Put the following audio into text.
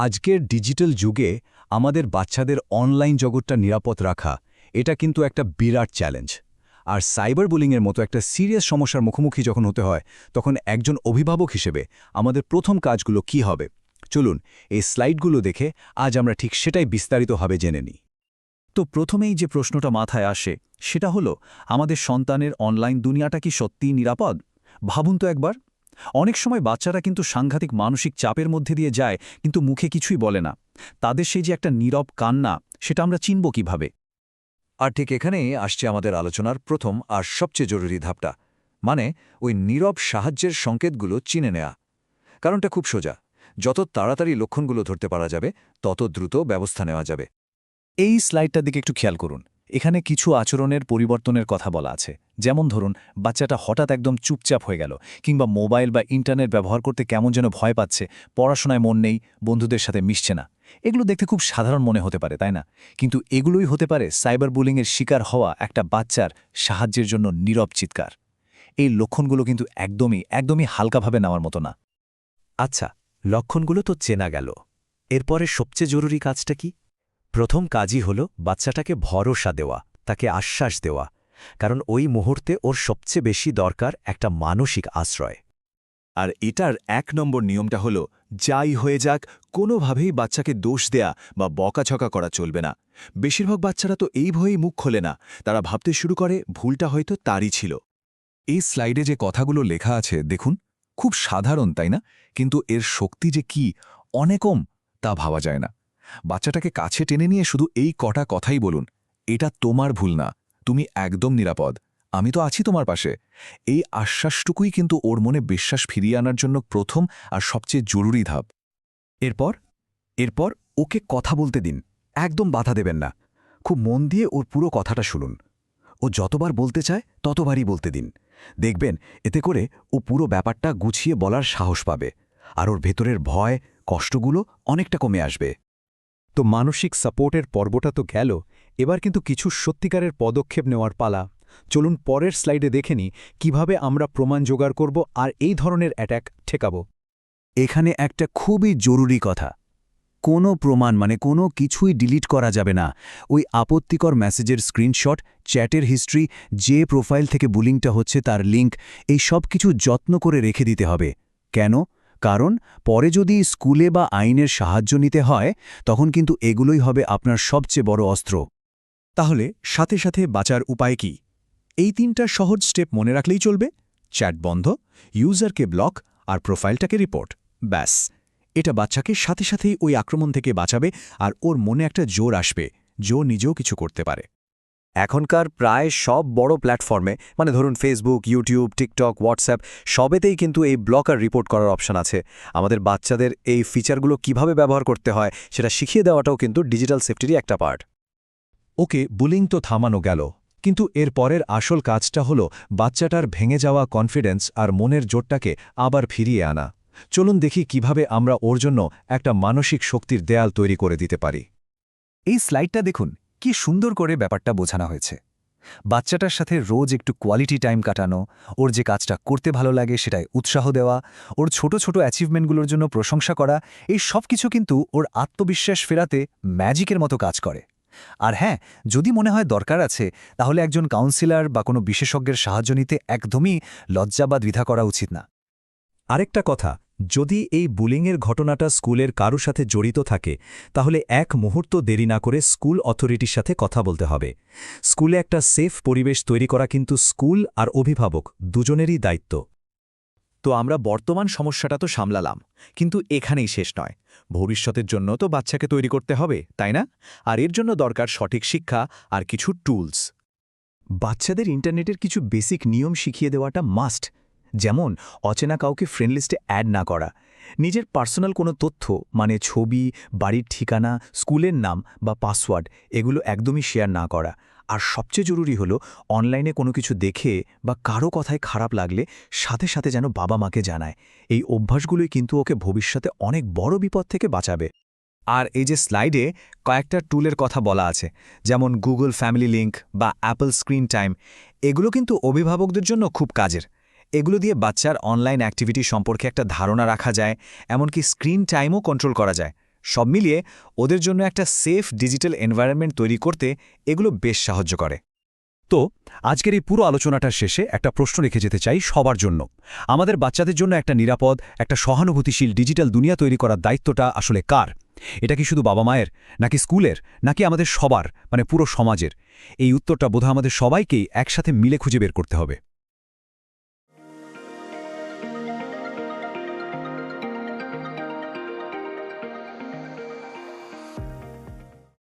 আজকের ডিজিটাল যুগে আমাদের বাচ্চাদের অনলাইন জগৎটা নিরাপদ রাখা এটা কিন্তু একটা বিরাট চ্যালেঞ্জ। আর সাইবার বুলিংয়ের মতো একটা সিরিয়াস সমস্যার মুখোমুখি যখন হতে হয় তখন একজন অভিভাবক হিসেবে আমাদের প্রথম কাজগুলো কি হবে? চলুন এই স্লাইডগুলো দেখে আজ আমরা ঠিক সেটাই বিস্তারিতভাবে জেনে নিই। তো প্রথমেই যে প্রশ্নটা মাথায় আসে সেটা হলো, আমাদের সন্তানের অনলাইন দুনিয়াটা কি সত্যিই নিরাপদ? ভাবুন তো একবার। অনেক সময় বাচ্চারা কিন্তু সাংঘাতিক মানসিক চাপের মধ্যে দিয়ে যায়, কিন্তু মুখে কিছুই বলে না। তাদের সেই যে একটা নীরব কান্না, সেটা আমরা চিনব কিভাবে? আর ঠিক এখানেই আসছে আমাদের আলোচনার প্রথম আর সবচেয়ে জরুরি ধাপটা, মানে ওই নীরব সাহায্যের সংকেতগুলো চিনে নেয়া। কারণটা খুব সোজা, যত তাড়াতাড়ি লক্ষণগুলো ধরতে পারা যাবে তত দ্রুত ব্যবস্থা নেওয়া যাবে। এই স্লাইডটার দিকে একটু খেয়াল করুন। এখানে কিছু আচরণের পরিবর্তনের কথা বলা আছে। যেমন ধরুন, বাচ্চাটা হঠাৎ একদম চুপচাপ হয়ে গেল, কিংবা মোবাইল বা ইন্টারনেট ব্যবহার করতে কেমন যেন ভয় পাচ্ছে, পড়াশোনায় মন নেই, বন্ধুদের সাথে মিশছে না। এগুলো দেখতে খুব সাধারণ মনে হতে পারে, তাই না? কিন্তু এগুলোই হতে পারে সাইবার বুলিংয়ের শিকার হওয়া একটা বাচ্চার সাহায্যের জন্য নীরব চিৎকার। এই লক্ষণগুলো কিন্তু একদমই হালকাভাবে নেওয়ার মতো না। আচ্ছা, লক্ষণগুলো তো চেনা গেল। এরপরে সবচেয়ে জরুরি কাজটা কি? প্রথম কাজই হল বাচ্চাটাকে ভরসা দেওয়া, তাকে আশ্বাস দেওয়া, কারণ ওই মুহূর্তে ওর সবচেয়ে বেশি দরকার একটা মানসিক আশ্রয়। আর এটার ১ নম্বর নিয়মটা হলো, যাই হয়ে যাক কোনোভাবেই বাচ্চাকে দোষ দেয়া বা বকাঝকা করা চলবে না। বেশিরভাগ বাচ্চারা তো এই ভয়েই মুখ খোলে না, তারা ভাবতে শুরু করে ভুলটা হয়তো তারই ছিল। এই স্লাইডে যে কথাগুলো লেখা আছে দেখুন, খুব সাধারণ তাই না? কিন্তু এর শক্তি যে কি অনেকম তা ভাবা যায় না। বাচ্চাটাকে কাছে টেনে নিয়ে শুধু এই কটা কথাই বলুন, এটা তোমার ভুল না, তুমি একদম নিরাপদ, আমি তো আছি তোমার পাশে। এই আশ্বাসটুকুই কিন্তু ওর মনে বিশ্বাস ফিরিয়ে আনার জন্য প্রথম আর সবচেয়ে জরুরি ধাপ। এরপর ওকে কথা বলতে দিন, একদম বাধা দেবেন না। খুব মন দিয়ে ওর পুরো কথাটা শুনুন। ও যতবার বলতে চায় ততবারই বলতে দিন। দেখবেন এতে করে ও পুরো ব্যাপারটা গুছিয়ে বলার সাহস পাবে, আর ওর ভেতরের ভয়, কষ্টগুলো অনেকটা কমে আসবে। তো মানসিক সাপোর্টের পর্বটা তো গেল, এবার কিন্তু কিছু সত্যিকারের পদক্ষেপ নেওয়ার পালা। চলুন পরের স্লাইডে দেখে নিই কীভাবে আমরা প্রমাণ জোগাড় করব আর এই ধরনের অ্যাট্যাক ঠেকাব। এখানে একটা খুবই জরুরি কথা, কোনো প্রমাণ মানে কোনো কিছুই ডিলিট করা যাবে না। ওই আপত্তিকর মেসেজের স্ক্রিনশট, চ্যাটের হিস্ট্রি, যে প্রোফাইল থেকে বুলিংটা হচ্ছে তার লিঙ্ক, এই সব কিছু যত্ন করে রেখে দিতে হবে। কেন? কারণ পরে যদি স্কুলে বা আইনের সাহায্য নিতে হয় তখন কিন্তু এগুলোই হবে আপনার সবচেয়ে বড় অস্ত্র। তাহলে সাথে সাথে বাঁচার উপায় কি? এই ৩টা সহজ স্টেপ মনে রাখলেই চলবে। চ্যাট বন্ধ, ইউজারকে ব্লক আর প্রোফাইলটাকে রিপোর্ট। ব্যাস, এটা বাচ্চাকে সাথে সাথেই ওই আক্রমণ থেকে বাঁচাবে, আর ওর মনে একটা জোর আসবে, জো নিজেও কিছু করতে পারে। এখনকার প্রায় সব বড় প্ল্যাটফর্মে, মানে ধরুন ফেসবুক, ইউটিউব, টিকটক, হোয়াটসঅ্যাপ, সবেতেই কিন্তু এই ব্লক আর রিপোর্ট করার অপশন আছে। আমাদের বাচ্চাদের এই ফিচারগুলো কিভাবে ব্যবহার করতে হয় সেটা শিখিয়ে দেওয়াটাও কিন্তু ডিজিটাল সেফটিরই একটা পার্ট। ওকে, বুলিং তো থামানো গেল, কিন্তু এর পরের আসল কাজটা হলো বাচ্চাটার ভেঙে যাওয়া কনফিডেন্স আর মনের জোরটাকে আবার ফিরিয়ে আনা। চলুন দেখি কিভাবে আমরা ওর জন্য একটা মানসিক শক্তির দেয়াল তৈরি করে দিতে পারি। এই স্লাইডটা দেখুন, কি সুন্দর করে ব্যাপারটা বোঝানো হয়েছে। বাচ্চাটার সাথে রোজ একটু কোয়ালিটি টাইম কাটানো, ওর যে কাজটা করতে ভালো লাগে সেটাই উৎসাহ দেওয়া, ওর ছোট ছোট অ্যাচিভমেন্টগুলোর জন্য প্রশংসা করা, এই সব কিছু কিন্তু ওর আত্মবিশ্বাস ফেরাতে ম্যাজিকের মতো কাজ করে। আর হ্যাঁ, যদি মনে হয় দরকার আছে, তাহলে একজন কাউন্সিলর বা কোনো বিশেষজ্ঞের সাহায্য নিতে একদমই লজ্জা বা দ্বিধা করা উচিত না। আরেকটা কথা, যদি এই বুলিংয়ের ঘটনাটা স্কুলের কারো সাথে জড়িত থাকে তাহলে এক মুহূর্ত দেরি না করে স্কুল অথরিটির সাথে কথা বলতে হবে। স্কুলে একটা সেফ পরিবেশ তৈরি করা কিন্তু স্কুল আর অভিভাবক দুজনেরই দায়িত্ব। তো আমরা বর্তমান সমস্যাটা তো সামলালাম, কিন্তু এখানেই শেষ নয়। ভবিষ্যতের জন্য তো বাচ্চাকে তৈরি করতে হবে, তাই না? আর এর জন্য দরকার সঠিক শিক্ষা আর কিছু টুলস। বাচ্চাদের ইন্টারনেটের কিছু বেসিক নিয়ম শিখিয়ে দেওয়াটা মাস্ট। যেমন অচেনা কাউকে ফ্রেন্ড লিস্টে অ্যাড না করা, নিজের পার্সোনাল কোনো তথ্য মানে ছবি, বাড়ির ঠিকানা, স্কুলের নাম বা পাসওয়ার্ড এগুলো একদমই শেয়ার না করা। আর সবচেয়ে জরুরি হলো অনলাইনে কোনো কিছু দেখে বা কারো কথায় খারাপ লাগলে সাথে সাথে যেন বাবা মাকে জানায়। এই অভ্যাসগুলোই কিন্তু ওকে ভবিষ্যতে অনেক বড় বিপদ থেকে বাঁচাবে। আর এই যে স্লাইডে কয়েকটা টুলের কথা বলা আছে, যেমন গুগল ফ্যামিলি লিঙ্ক বা অ্যাপল স্ক্রিন টাইম, এগুলো কিন্তু অভিভাবকদের জন্য খুব কাজের। এগুলো দিয়ে বাচ্চার অনলাইন অ্যাক্টিভিটি সম্পর্কে একটা ধারণা রাখা যায়, এমনকি স্ক্রিন টাইমও কন্ট্রোল করা যায়। সব মিলিয়ে ওদের জন্য একটা সেফ ডিজিটাল এনভায়রনমেন্ট তৈরি করতে এগুলো বেশ সাহায্য করে। তো আজকের এই পুরো আলোচনাটার শেষে একটা প্রশ্ন রেখে যেতে চাই সবার জন্য। আমাদের বাচ্চাদের জন্য একটা নিরাপদ, একটা সহানুভূতিশীল ডিজিটাল দুনিয়া তৈরি করার দায়িত্বটা আসলে কার? এটা কি শুধু বাবা মায়ের, নাকি স্কুলের, নাকি আমাদের সবার, মানে পুরো সমাজের? এই উত্তরটা বোধহয় আমাদের সবাইকেই একসাথে মিলে খুঁজে বের করতে হবে।